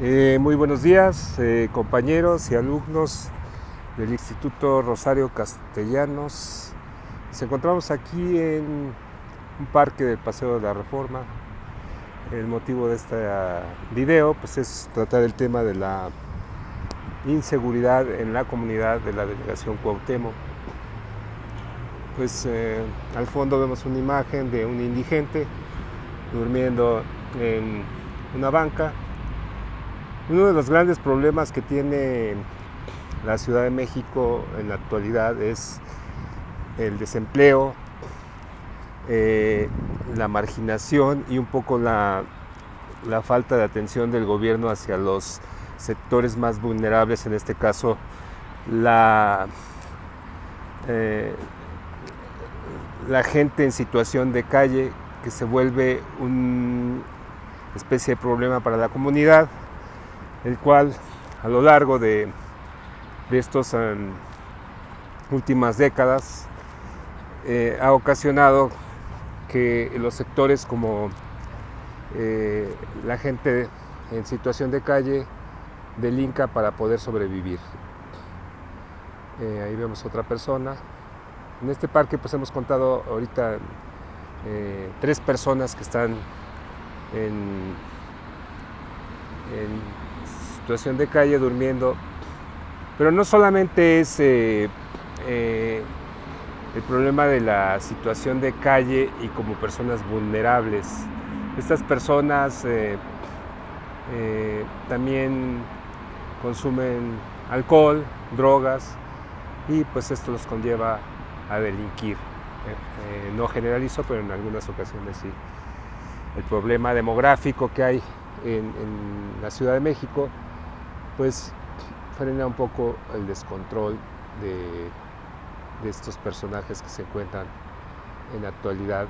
Muy buenos días, compañeros y alumnos del Instituto Rosario Castellanos. Nos encontramos aquí en un parque del Paseo de la Reforma. El motivo de este video pues, es tratar el tema de la inseguridad en la comunidad de la delegación Cuauhtémoc. Al fondo vemos una imagen de un indigente durmiendo en una banca. Uno de los grandes problemas que tiene la Ciudad de México en la actualidad es el desempleo, la marginación y un poco la falta de atención del gobierno hacia los sectores más vulnerables, en este caso la gente en situación de calle, que se vuelve una especie de problema para la comunidad, el cual a lo largo de estas últimas décadas ha ocasionado que los sectores como la gente en situación de calle delinca para poder sobrevivir. Ahí vemos otra persona. En este parque pues hemos contado ahorita 3 personas que están en situación de calle durmiendo, pero no solamente es el problema de la situación de calle y como personas vulnerables. Estas personas también consumen alcohol, drogas, y pues esto los conlleva a delinquir. No generalizo, pero en algunas ocasiones sí. El problema demográfico que hay en la Ciudad de México pues frena un poco el descontrol de estos personajes que se encuentran en la actualidad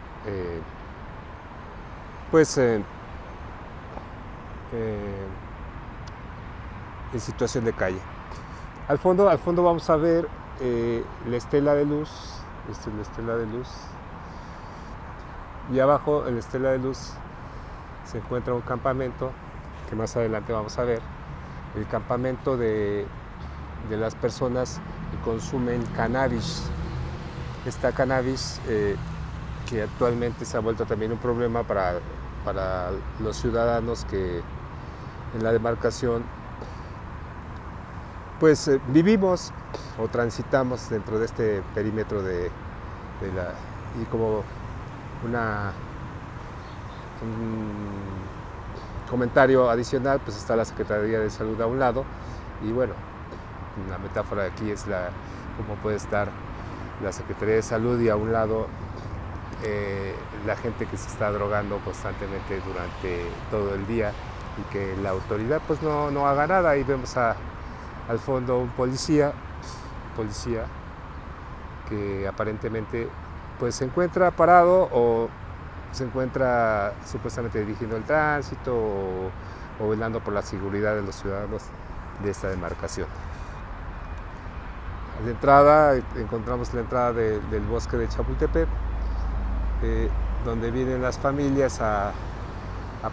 en situación de calle. Al fondo vamos a ver la estela de luz. Esta es la estela de luz, y abajo en la estela de luz se encuentra un campamento que más adelante vamos a ver. El campamento de las personas que consumen cannabis. Esta cannabis que actualmente se ha vuelto también un problema para los ciudadanos que en la demarcación pues vivimos o transitamos dentro de este perímetro y como un comentario adicional, pues está la Secretaría de Salud a un lado, y bueno, la metáfora de aquí es cómo puede estar la Secretaría de Salud y a un lado la gente que se está drogando constantemente durante todo el día, y que la autoridad pues no haga nada. Y vemos al fondo un policía que aparentemente pues se encuentra parado o se encuentra supuestamente dirigiendo el tránsito o velando por la seguridad de los ciudadanos de esta demarcación. A la entrada encontramos la entrada del bosque de Chapultepec, donde vienen las familias a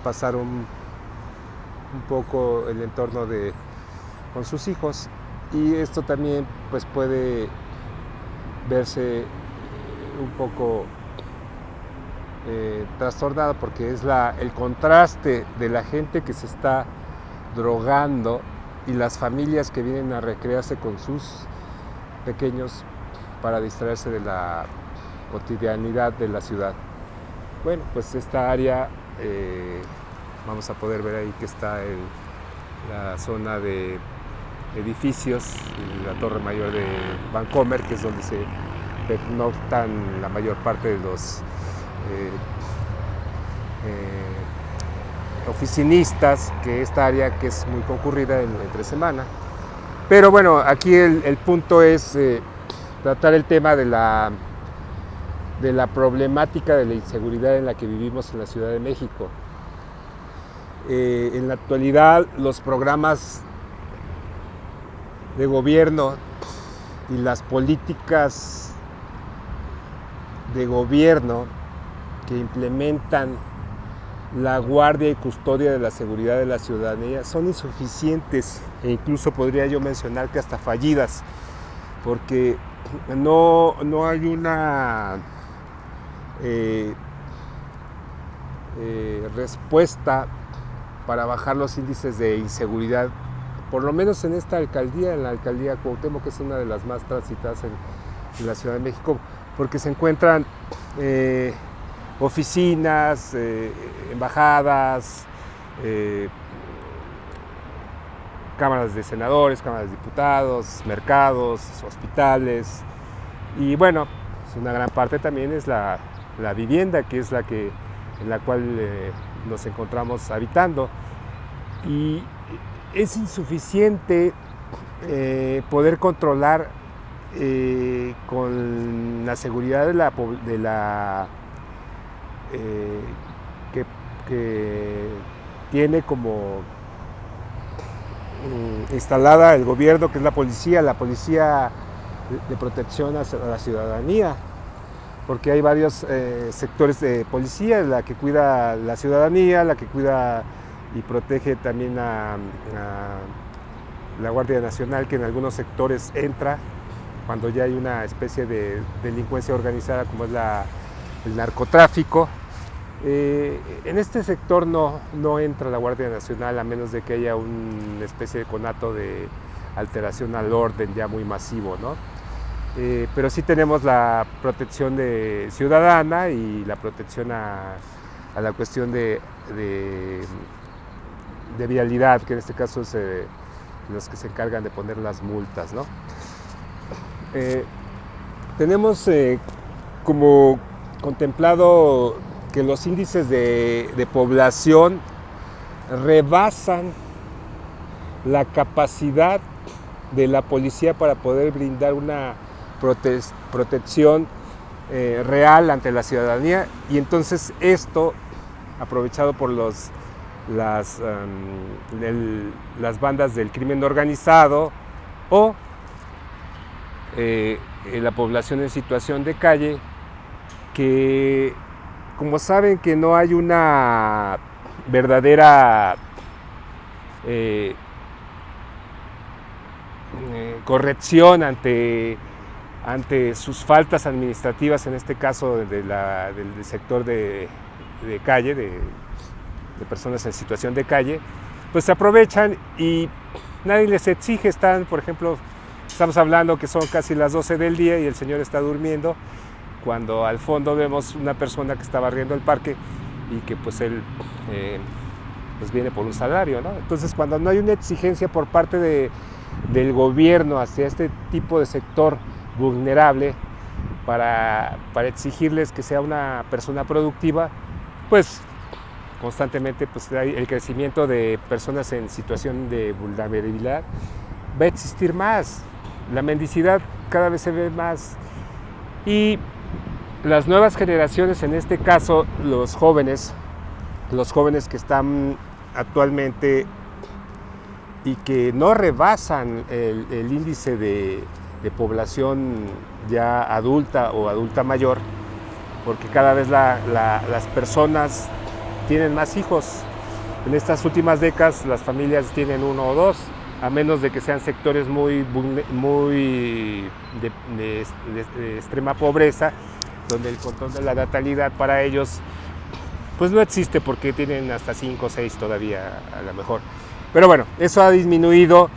pasar un poco el entorno con sus hijos, y esto también pues puede verse un poco trastornado, porque es el contraste de la gente que se está drogando y las familias que vienen a recrearse con sus pequeños para distraerse de la cotidianidad de la ciudad. Bueno, pues esta área vamos a poder ver ahí que está la zona de edificios y la torre mayor de Vancomer, que es donde se pernoctan la mayor parte de los oficinistas, que esta área que es muy concurrida entre semana. Pero bueno, aquí el punto es tratar el tema de la problemática de la inseguridad en la que vivimos en la Ciudad de México. En la actualidad, los programas de gobierno y las políticas de gobierno que implementan la guardia y custodia de la seguridad de la ciudadanía son insuficientes e incluso podría yo mencionar que hasta fallidas, porque no hay una respuesta para bajar los índices de inseguridad, por lo menos en esta alcaldía, en la alcaldía Cuauhtémoc, que es una de las más transitadas en la Ciudad de México, porque se encuentran oficinas, embajadas, cámaras de senadores, cámaras de diputados, mercados, hospitales, y bueno, pues una gran parte también es la vivienda, que es en la cual nos encontramos habitando, y es insuficiente poder controlar con la seguridad que tiene como instalada el gobierno, que es la policía de protección a la ciudadanía, porque hay varios sectores de policía, la que cuida la ciudadanía, la que cuida y protege también a la Guardia Nacional, que en algunos sectores entra cuando ya hay una especie de delincuencia organizada como es el narcotráfico. En este sector no entra la Guardia Nacional a menos de que haya una especie de conato de alteración al orden ya muy masivo, ¿no? Pero sí tenemos la protección ciudadana y la protección a la cuestión de vialidad, que en este caso es los que se encargan de poner las multas, ¿no? Tenemos como contemplado que los índices de población rebasan la capacidad de la policía para poder brindar una protección real ante la ciudadanía, y entonces esto, aprovechado por las bandas del crimen organizado o la población en situación de calle, que como saben que no hay una verdadera corrección ante sus faltas administrativas, en este caso del sector de calle, de personas en situación de calle, pues se aprovechan y nadie les exige. Por ejemplo, estamos hablando que son casi las 12 del día y el señor está durmiendo, cuando al fondo vemos una persona que está barriendo el parque y que pues él pues viene por un salario, ¿no? Entonces, cuando no hay una exigencia por parte del gobierno hacia este tipo de sector vulnerable para exigirles que sea una persona productiva, pues constantemente pues hay el crecimiento de personas en situación de vulnerabilidad, va a existir más, la mendicidad cada vez se ve más, y las nuevas generaciones, en este caso los jóvenes que están actualmente y que no rebasan el índice de población ya adulta o adulta mayor, porque cada vez las personas tienen más hijos. En estas últimas décadas las familias tienen uno o dos, a menos de que sean sectores muy de extrema pobreza, donde el control de la natalidad para ellos pues no existe, porque tienen hasta 5 o 6 todavía a lo mejor. Pero bueno, eso ha disminuido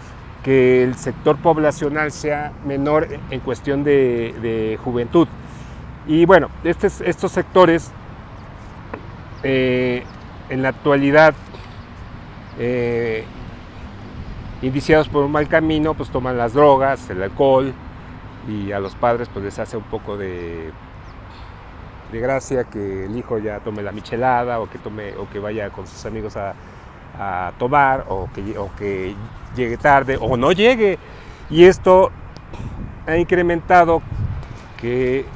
que el sector poblacional sea menor en cuestión de juventud. Y bueno, estos sectores en la actualidad, indiciados por un mal camino, pues toman las drogas, el alcohol, y a los padres pues les hace un poco de gracia que el hijo ya tome la michelada, o que vaya con sus amigos a tomar, o que llegue tarde o no llegue, y esto ha incrementado que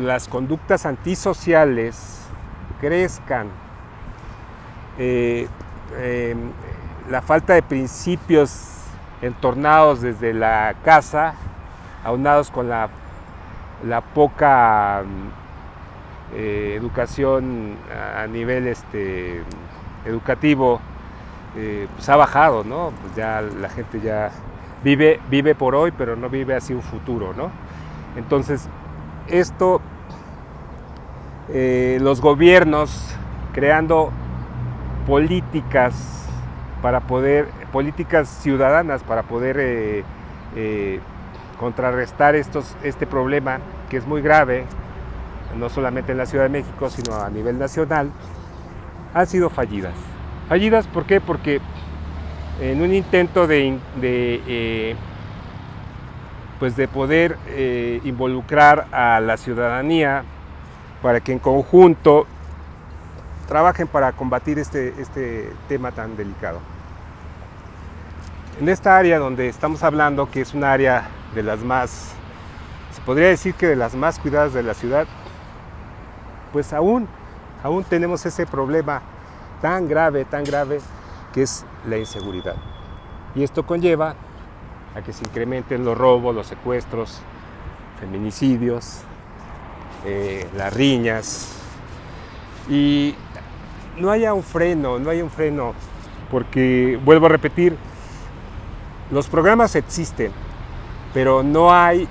las conductas antisociales crezcan, la falta de principios entornados desde la casa, aunados con la poca educación a nivel educativo pues ha bajado, ¿no? Pues ya la gente ya vive por hoy, pero no vive hacia un futuro, ¿no? Entonces, esto, los gobiernos creando políticas políticas ciudadanas para poder contrarrestar este problema que es muy grave, no solamente en la Ciudad de México, sino a nivel nacional, han sido fallidas. Fallidas, ¿por qué? Porque en un intento de poder involucrar a la ciudadanía para que en conjunto trabajen para combatir este tema tan delicado. En esta área donde estamos hablando, que es un área de las más, se podría decir que de las más cuidadas de la ciudad, pues aún tenemos ese problema tan grave, que es la inseguridad. Y esto conlleva a que se incrementen los robos, los secuestros, feminicidios, las riñas, y no haya un freno, porque, vuelvo a repetir, los programas existen, pero no hay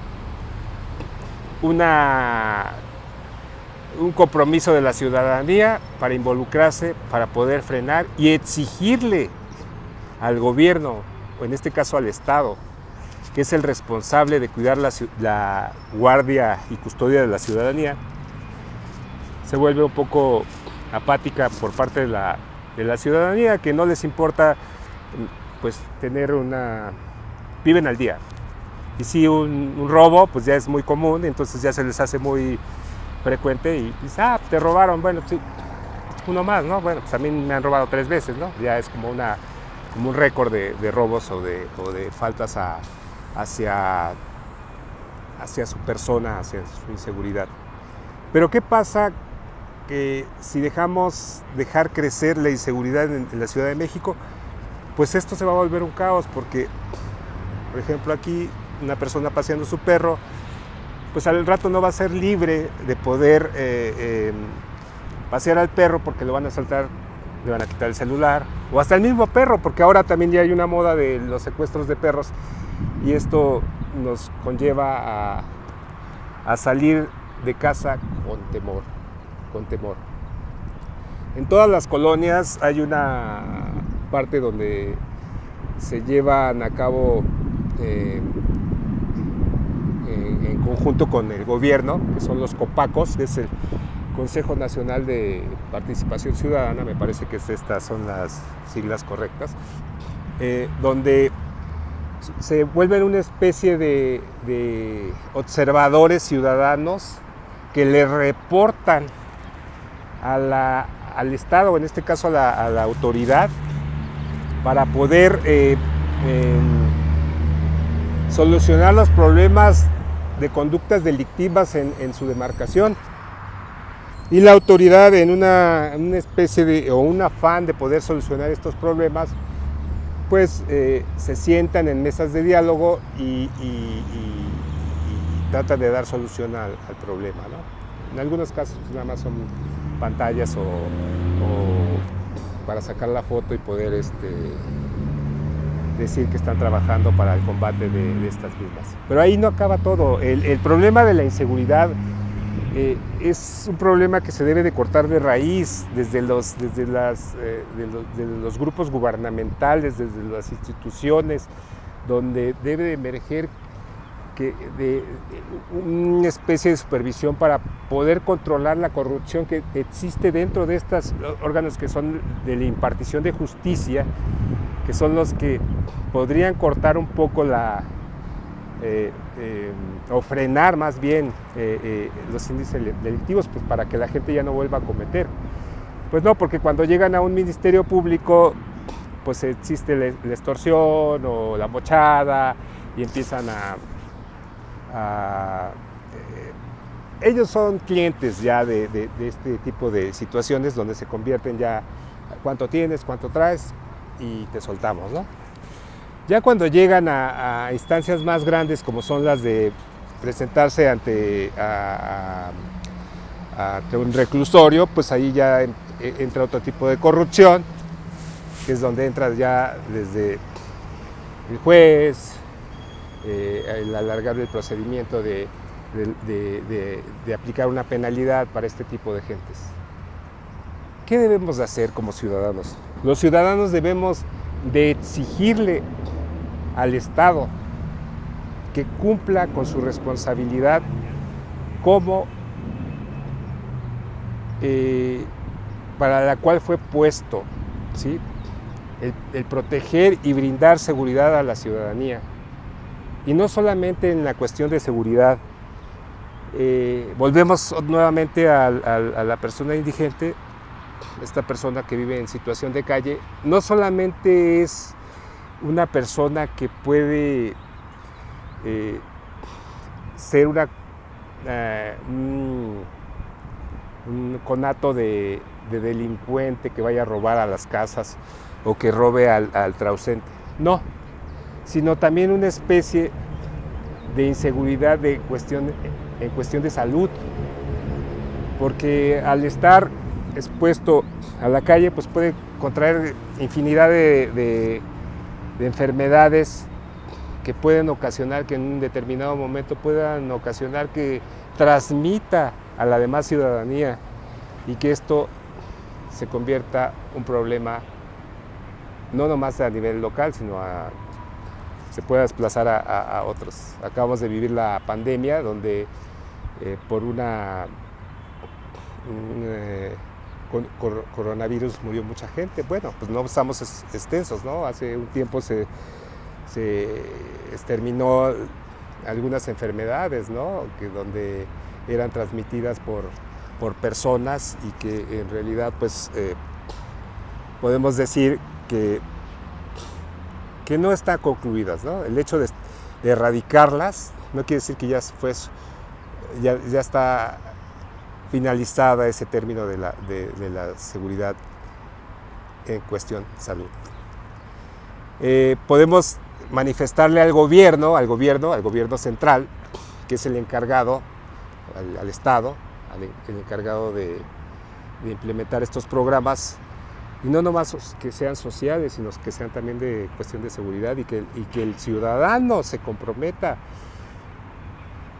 un compromiso de la ciudadanía para involucrarse, para poder frenar y exigirle al gobierno, o en este caso al Estado, que es el responsable de cuidar la guardia y custodia de la ciudadanía, se vuelve un poco apática por parte de la ciudadanía, que no les importa pues viven al día. Y si un robo pues ya es muy común, entonces ya se les hace muy frecuente y dice, te robaron, bueno, sí, uno más, ¿no? Bueno, pues a mí me han robado 3 veces, ¿no? Ya es como un récord de robos o de faltas hacia su persona, hacia su inseguridad. Pero ¿qué pasa que si dejar crecer la inseguridad en la Ciudad de México? Pues esto se va a volver un caos, porque, por ejemplo, aquí una persona paseando su perro, pues al rato no va a ser libre de poder pasear al perro, porque lo van a asaltar, le van a quitar el celular, o hasta el mismo perro, porque ahora también ya hay una moda de los secuestros de perros, y esto nos conlleva a salir de casa con temor. En todas las colonias hay una parte donde se llevan a cabo en conjunto con el gobierno, que son los COPACOS, que es el Consejo Nacional de Participación Ciudadana, me parece que estas son las siglas correctas, donde se vuelven una especie de observadores ciudadanos que le reportan al Estado, en este caso a la autoridad, para poder solucionar los problemas de conductas delictivas en su demarcación. Y la autoridad, en una especie o un afán de poder solucionar estos problemas, pues se sientan en mesas de diálogo y tratan de dar solución al problema, ¿no? En algunos casos pues, nada más son pantallas o para sacar la foto y poder decir que están trabajando para el combate de estas mismas. Pero ahí no acaba todo. El problema de la inseguridad es un problema que se debe de cortar de raíz desde los grupos gubernamentales, desde las instituciones, donde debe de emerger una especie de supervisión para poder controlar la corrupción que existe dentro de estos órganos que son de la impartición de justicia, que son los que podrían cortar un poco o frenar más bien los índices delictivos, pues para que la gente ya no vuelva a cometer. Pues no, porque cuando llegan a un ministerio público, pues existe la extorsión o la mochada y empiezan ellos son clientes ya de este tipo de situaciones donde se convierten ya cuánto tienes, cuánto traes y te soltamos, ¿no? Ya cuando llegan a instancias más grandes como son las de presentarse ante ante un reclusorio, pues ahí ya entra otro tipo de corrupción, que es donde entra ya desde el juez, el alargar el procedimiento de aplicar una penalidad para este tipo de gentes. ¿Qué debemos de hacer como ciudadanos? Los ciudadanos debemos de exigirle al Estado que cumpla con su responsabilidad como para la cual fue puesto, ¿sí? El proteger y brindar seguridad a la ciudadanía. Y no solamente en la cuestión de seguridad. Volvemos nuevamente a la persona indigente, esta persona que vive en situación de calle. No solamente es una persona que puede ser un conato de delincuente que vaya a robar a las casas o que robe al transeúnte, no, sino también una especie de inseguridad en cuestión de salud, porque al estar expuesto a la calle pues puede contraer infinidad de enfermedades que pueden ocasionar que en un determinado momento puedan ocasionar que transmita a la demás ciudadanía y que esto se convierta un problema no nomás a nivel local, sino se pueda desplazar a otros. Acabamos de vivir la pandemia donde por un coronavirus murió mucha gente. Bueno, pues no estamos extensos, ¿no? Hace un tiempo se exterminó algunas enfermedades, ¿no? Donde eran transmitidas por personas y que en realidad pues podemos decir que no están concluidas, ¿no? El hecho de erradicarlas no quiere decir que ya está finalizada ese término de la seguridad en cuestión de salud. Podemos manifestarle al gobierno central, que es el encargado, al Estado, el encargado de implementar estos programas, y no nomás que sean sociales, sino que sean también de cuestión de seguridad y que el ciudadano se comprometa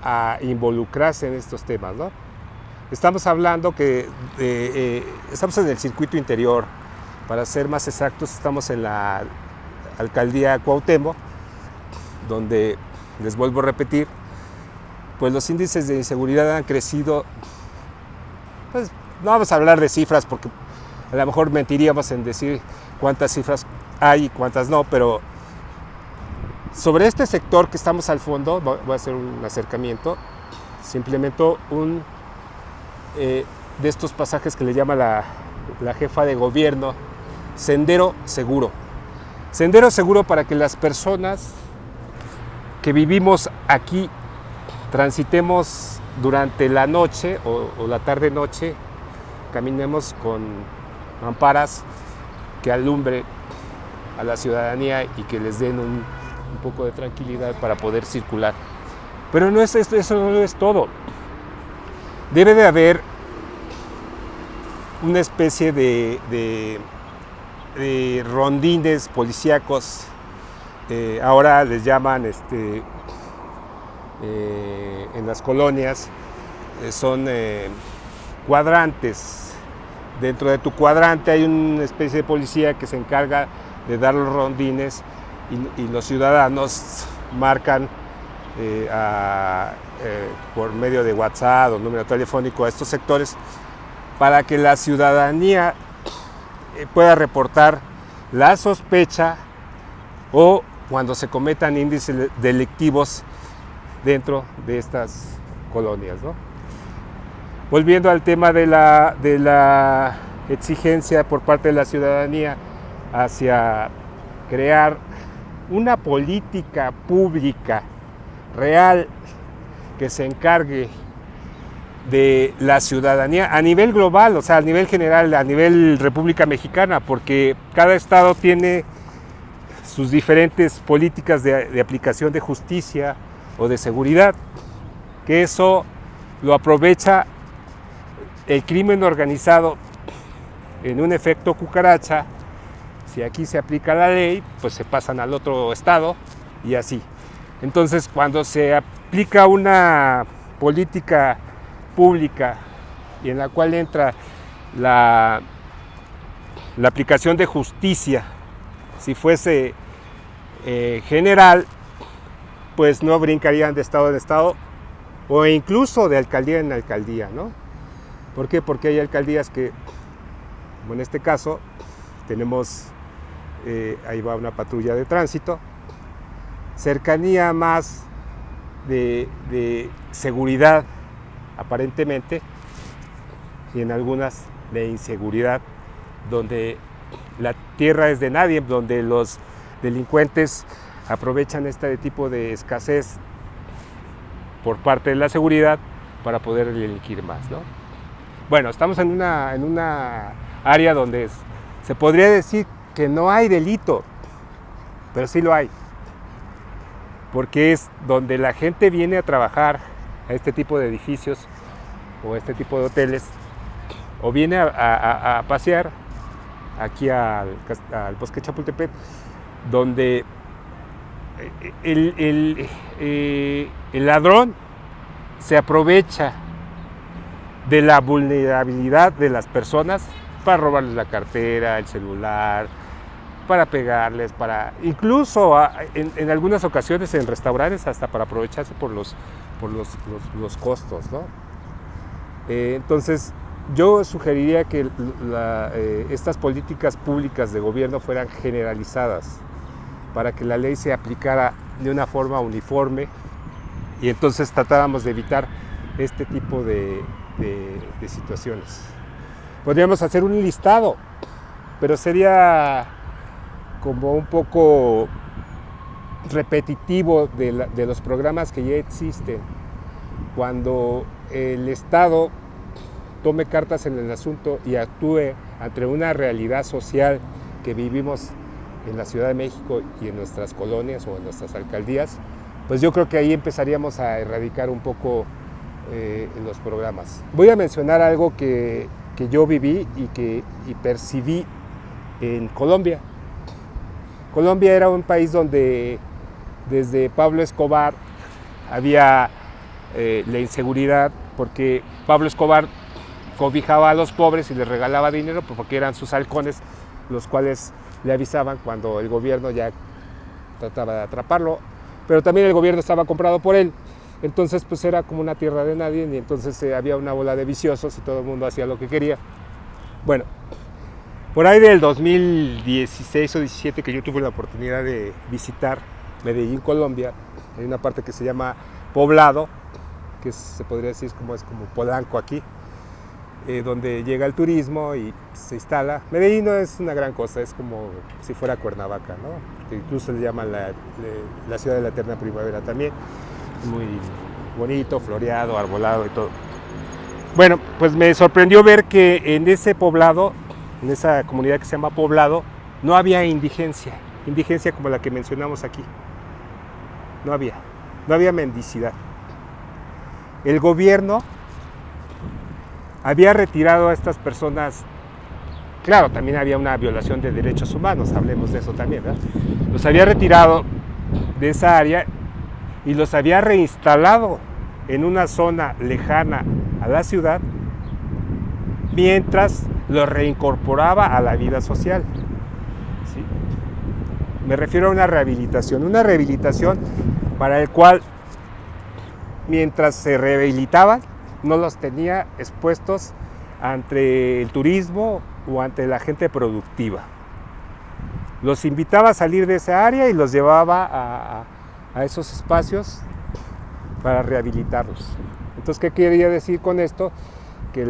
a involucrarse en estos temas, ¿no? Estamos hablando que estamos en el circuito interior, para ser más exactos, estamos en la alcaldía Cuauhtémoc, donde, les vuelvo a repetir, pues los índices de inseguridad han crecido. Pues no vamos a hablar de cifras porque a lo mejor mentiríamos en decir cuántas cifras hay y cuántas no, pero sobre este sector que estamos al fondo, voy a hacer un acercamiento. Se implementó de estos pasajes que le llama la jefa de gobierno, sendero seguro. Sendero seguro para que las personas que vivimos aquí transitemos durante la noche o la tarde-noche, caminemos con mamparas que alumbre a la ciudadanía y que les den un poco de tranquilidad para poder circular. Pero no es esto, eso no es todo. Debe de haber una especie de rondines policíacos, ahora les llaman en las colonias, son cuadrantes. Dentro de tu cuadrante hay una especie de policía que se encarga de dar los rondines y los ciudadanos marcan por medio de WhatsApp o número telefónico a estos sectores para que la ciudadanía pueda reportar la sospecha o cuando se cometan índices delictivos dentro de estas colonias, ¿no? Volviendo al tema de la exigencia por parte de la ciudadanía hacia crear una política pública real que se encargue de la ciudadanía a nivel global, o sea, a nivel general, a nivel República Mexicana, porque cada estado tiene sus diferentes políticas de aplicación de justicia o de seguridad, que eso lo aprovecha el crimen organizado en un efecto cucaracha, si aquí se aplica la ley, pues se pasan al otro estado y así. Entonces, cuando se aplica una política pública y en la cual entra la aplicación de justicia, si fuese general, pues no brincarían de estado en estado o incluso de alcaldía en alcaldía, ¿no? ¿Por qué? Porque hay alcaldías que, como en este caso, tenemos, ahí va una patrulla de tránsito, cercanía más de seguridad, aparentemente, y en algunas de inseguridad, donde la tierra es de nadie, donde los delincuentes aprovechan este tipo de escasez por parte de la seguridad para poder delinquir más, ¿no? Bueno, estamos en una área donde se podría decir que no hay delito, pero sí lo hay, porque es donde la gente viene a trabajar a este tipo de edificios o este tipo de hoteles, o viene a pasear aquí al Bosque Chapultepec, donde el ladrón se aprovecha de la vulnerabilidad de las personas para robarles la cartera, el celular, para pegarles, incluso en algunas ocasiones en restaurantes hasta para aprovecharse por los costos, ¿no? Entonces yo sugeriría que estas políticas públicas de gobierno fueran generalizadas para que la ley se aplicara de una forma uniforme y entonces tratáramos de evitar este tipo de situaciones. Podríamos hacer un listado, pero sería como un poco repetitivo de los programas que ya existen. Cuando el Estado tome cartas en el asunto y actúe ante una realidad social que vivimos en la Ciudad de México y en nuestras colonias o en nuestras alcaldías, pues yo creo que ahí empezaríamos a erradicar un poco los programas. Voy a mencionar algo que yo viví y percibí en Colombia. Colombia era un país donde desde Pablo Escobar había la inseguridad, porque Pablo Escobar cobijaba a los pobres y les regalaba dinero porque eran sus halcones, los cuales le avisaban cuando el gobierno ya trataba de atraparlo, pero también el gobierno estaba comprado por él. Entonces pues era como una tierra de nadie y entonces había una bola de viciosos y todo el mundo hacía lo que quería. Bueno, por ahí del 2016 o 17 que yo tuve la oportunidad de visitar Medellín, Colombia, hay una parte que se llama Poblado, que se podría decir es como Polanco aquí, donde llega el turismo y se instala. Medellín no es una gran cosa, es como si fuera Cuernavaca, ¿no? Que incluso le llaman la ciudad de la eterna primavera también. Muy bonito, floreado, arbolado y todo. Bueno, pues me sorprendió ver que en ese poblado, en esa comunidad que se llama Poblado, no había indigencia como la que mencionamos aquí. No había mendicidad. El gobierno había retirado a estas personas. Claro, también había una violación de derechos humanos, hablemos de eso también, ¿verdad? Los había retirado de esa área y los había reinstalado en una zona lejana a la ciudad, mientras los reincorporaba a la vida social. ¿Sí? Me refiero a una rehabilitación para el cual, mientras se rehabilitaban, no los tenía expuestos ante el turismo o ante la gente productiva. Los invitaba a salir de esa área y los llevaba a esos espacios para rehabilitarlos. Entonces, ¿qué quería decir con esto? Que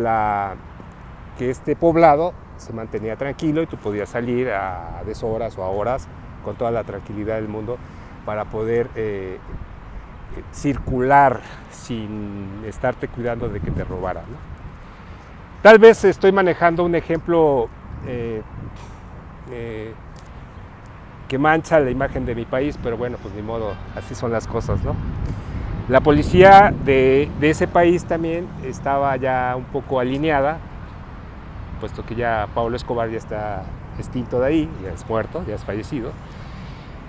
este poblado se mantenía tranquilo y tú podías salir a deshoras o a horas con toda la tranquilidad del mundo para poder circular sin estarte cuidando de que te robaran, ¿no? Tal vez estoy manejando un ejemplo que mancha la imagen de mi país, pero bueno, pues ni modo, así son las cosas, ¿no? La policía de ese país también estaba ya un poco alineada, puesto que ya Pablo Escobar ya está extinto de ahí, ya es muerto, ya es fallecido.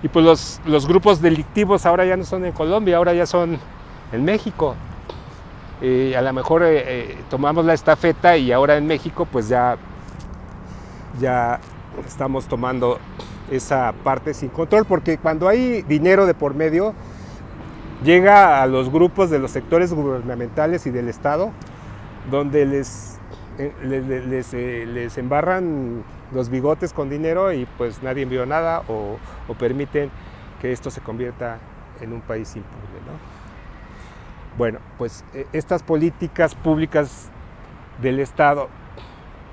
Y pues los grupos delictivos ahora ya no son en Colombia, ahora ya son en México. A lo mejor tomamos la estafeta y ahora en México pues ya estamos tomando esa parte sin control, porque cuando hay dinero de por medio, llega a los grupos de los sectores gubernamentales y del Estado, donde les embarran los bigotes con dinero y pues nadie vio nada o permiten que esto se convierta en un país impune, ¿no? Bueno, pues estas políticas públicas del Estado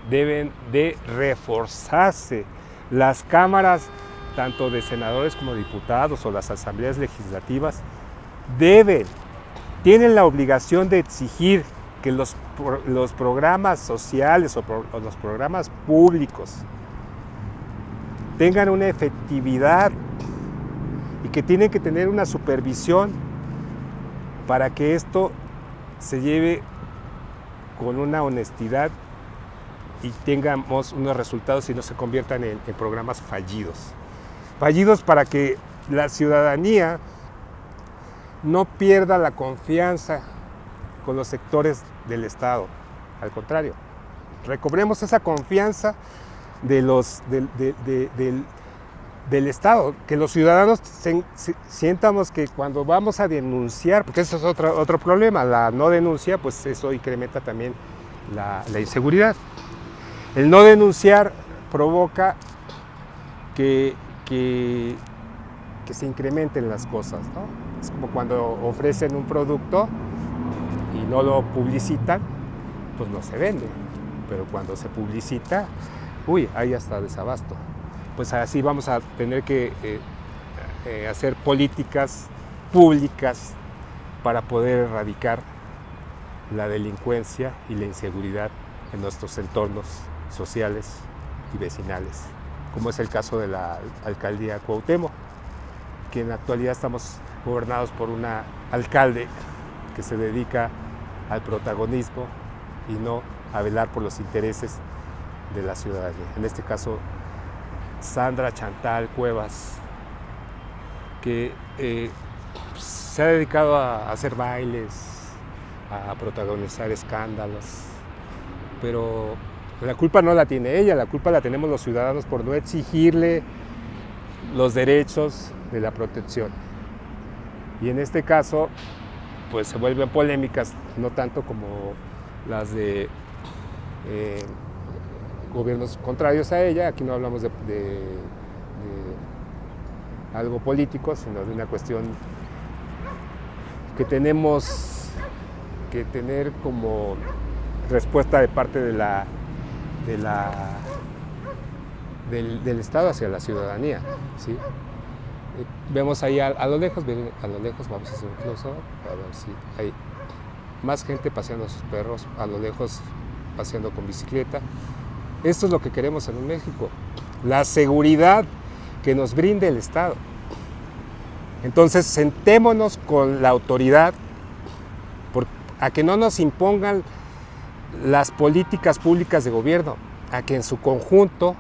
deben de reforzarse. Las cámaras, tanto de senadores como diputados o las asambleas legislativas, tienen la obligación de exigir que los programas sociales o los programas públicos tengan una efectividad y que tienen que tener una supervisión para que esto se lleve con una honestidad y tengamos unos resultados y no se conviertan en programas fallidos. Fallidos para que la ciudadanía no pierda la confianza con los sectores del Estado. Al contrario, recobremos esa confianza del Estado, que los ciudadanos sientamos que cuando vamos a denunciar, porque eso es otro problema, la no denuncia, pues eso incrementa también la inseguridad. El no denunciar provoca que se incrementen las cosas, ¿no? Es como cuando ofrecen un producto y no lo publicitan, pues no se vende. Pero cuando se publicita, hay hasta desabasto. Pues así vamos a tener que hacer políticas públicas para poder erradicar la delincuencia y la inseguridad en nuestros entornos sociales y vecinales, como es el caso de la alcaldía Cuauhtémoc, que en la actualidad estamos gobernados por una alcalde que se dedica al protagonismo y no a velar por los intereses de la ciudadanía. En este caso, Sandra Chantal Cuevas, que se ha dedicado a hacer bailes, a protagonizar escándalos, pero la culpa no la tiene ella, la culpa la tenemos los ciudadanos por no exigirle los derechos de la protección. Y en este caso, pues se vuelven polémicas, no tanto como las de gobiernos contrarios a ella. Aquí no hablamos de algo político, sino de una cuestión que tenemos que tener como respuesta de parte del Estado hacia la ciudadanía, ¿sí? Vemos ahí a lo lejos, vamos a hacer un close-up, a ver si hay más gente paseando a sus perros, a lo lejos paseando con bicicleta. Esto es lo que queremos en un México, la seguridad que nos brinde el Estado. Entonces, sentémonos con la autoridad a que no nos impongan las políticas públicas de gobierno, a que en su conjunto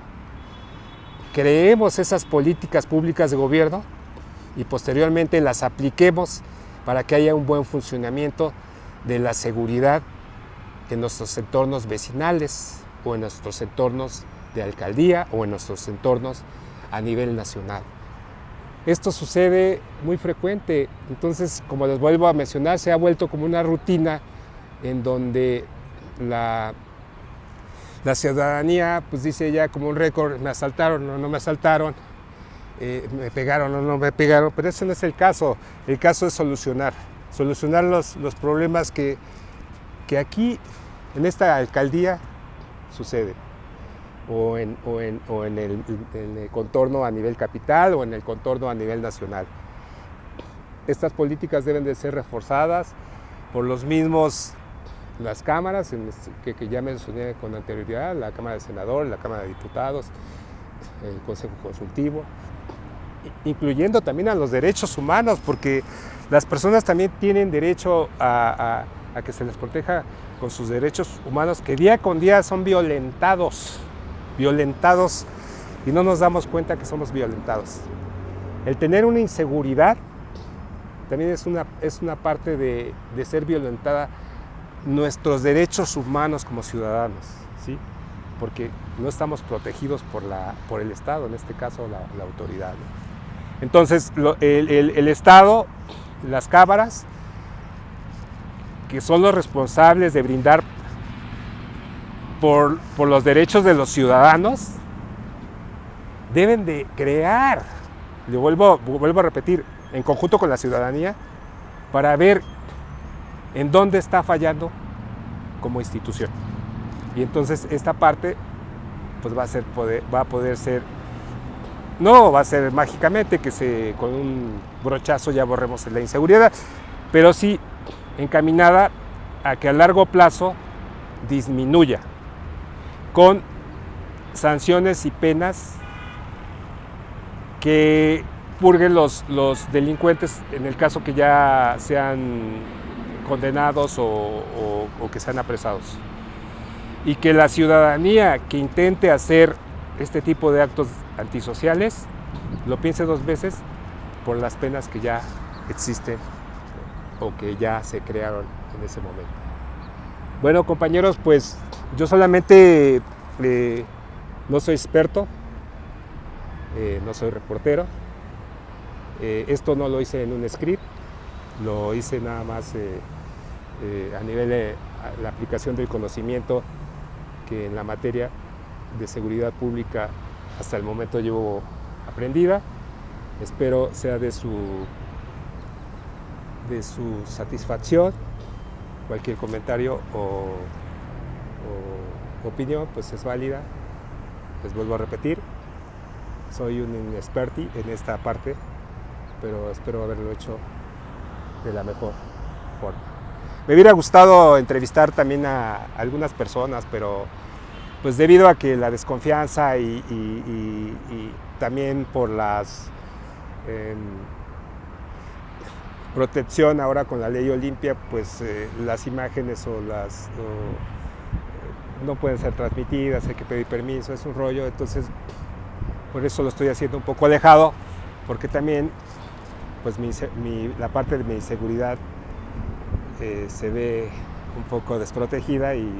creemos esas políticas públicas de gobierno y posteriormente las apliquemos para que haya un buen funcionamiento de la seguridad en nuestros entornos vecinales o en nuestros entornos de alcaldía o en nuestros entornos a nivel nacional. Esto sucede muy frecuente, entonces, como les vuelvo a mencionar, se ha vuelto como una rutina en donde la ciudadanía pues dice ya como un récord, me asaltaron o no me asaltaron, me pegaron o no me pegaron, pero ese no es el caso es solucionar los problemas que aquí en esta alcaldía suceden, o en el contorno a nivel capital o en el contorno a nivel nacional. Estas políticas deben de ser reforzadas por los mismos, las cámaras que ya mencioné con anterioridad, la Cámara de Senadores, la Cámara de Diputados, el Consejo Consultivo, incluyendo también a los derechos humanos, porque Las personas también tienen derecho a que se les proteja con sus derechos humanos, que día con día son violentados, y no nos damos cuenta que somos violentados. El tener una inseguridad también es una parte de ser violentada nuestros derechos humanos como ciudadanos, ¿sí? Porque no estamos protegidos por el Estado, en este caso la autoridad, ¿no? Entonces, el Estado, las cámaras, que son los responsables de brindar por los derechos de los ciudadanos, deben de crear, le vuelvo a repetir, en conjunto con la ciudadanía, para ver en dónde está fallando como institución. Y entonces esta parte pues va a poder ser, no va a ser mágicamente que con un brochazo ya borremos la inseguridad, pero sí encaminada a que a largo plazo disminuya con sanciones y penas que purguen los delincuentes en el caso que ya sean condenados o que sean apresados. Y que la ciudadanía que intente hacer este tipo de actos antisociales lo piense dos veces por las penas que ya existen o que ya se crearon en ese momento. Bueno, compañeros, pues yo solamente no soy experto, no soy reportero. Esto no lo hice en un script, lo hice nada más a nivel de la aplicación del conocimiento que en la materia de seguridad pública hasta el momento llevo aprendida. Espero sea de su satisfacción. Cualquier comentario o opinión pues es válida. Les vuelvo a repetir, soy un inexperto en esta parte, pero espero haberlo hecho de la mejor forma. Me hubiera gustado entrevistar también a algunas personas, pero pues debido a que la desconfianza y también por las protección ahora con la ley Olimpia, pues las imágenes no pueden ser transmitidas, hay que pedir permiso, es un rollo, entonces por eso lo estoy haciendo un poco alejado, porque también pues la parte de mi seguridad se ve un poco desprotegida y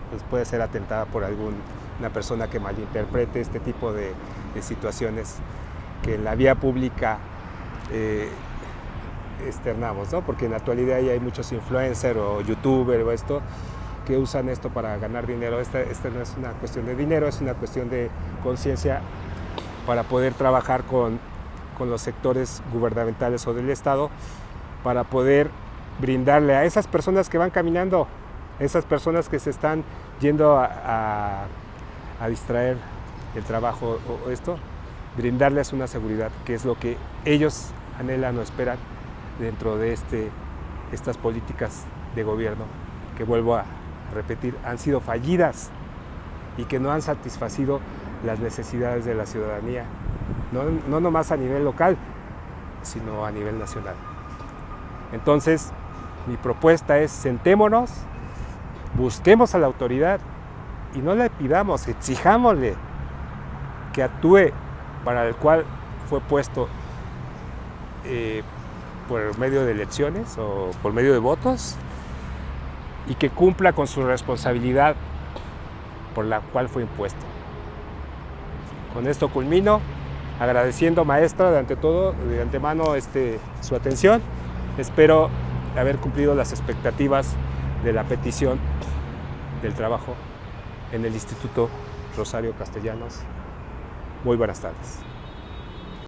pues puede ser atentada por alguna persona que malinterprete este tipo de situaciones que en la vía pública externamos, ¿no? Porque en la actualidad ya hay muchos influencers o youtubers o esto que usan esto para ganar dinero. Esta no es una cuestión de dinero, es una cuestión de conciencia para poder trabajar con los sectores gubernamentales o del Estado, para poder brindarle a esas personas que van caminando, esas personas que se están yendo a distraer el trabajo o esto, brindarles una seguridad, que es lo que ellos anhelan o esperan dentro de estas políticas de gobierno que, vuelvo a repetir, han sido fallidas y que no han satisfacido las necesidades de la ciudadanía, no nomás a nivel local, sino a nivel nacional. Entonces, mi propuesta es: sentémonos, busquemos a la autoridad y no le pidamos, exijámosle que actúe para el cual fue puesto por medio de elecciones o por medio de votos, y que cumpla con su responsabilidad por la cual fue impuesto. Con esto culmino, agradeciendo, maestra, de antemano su atención. Espero haber cumplido las expectativas de la petición del trabajo en el Instituto Rosario Castellanos. Muy buenas tardes.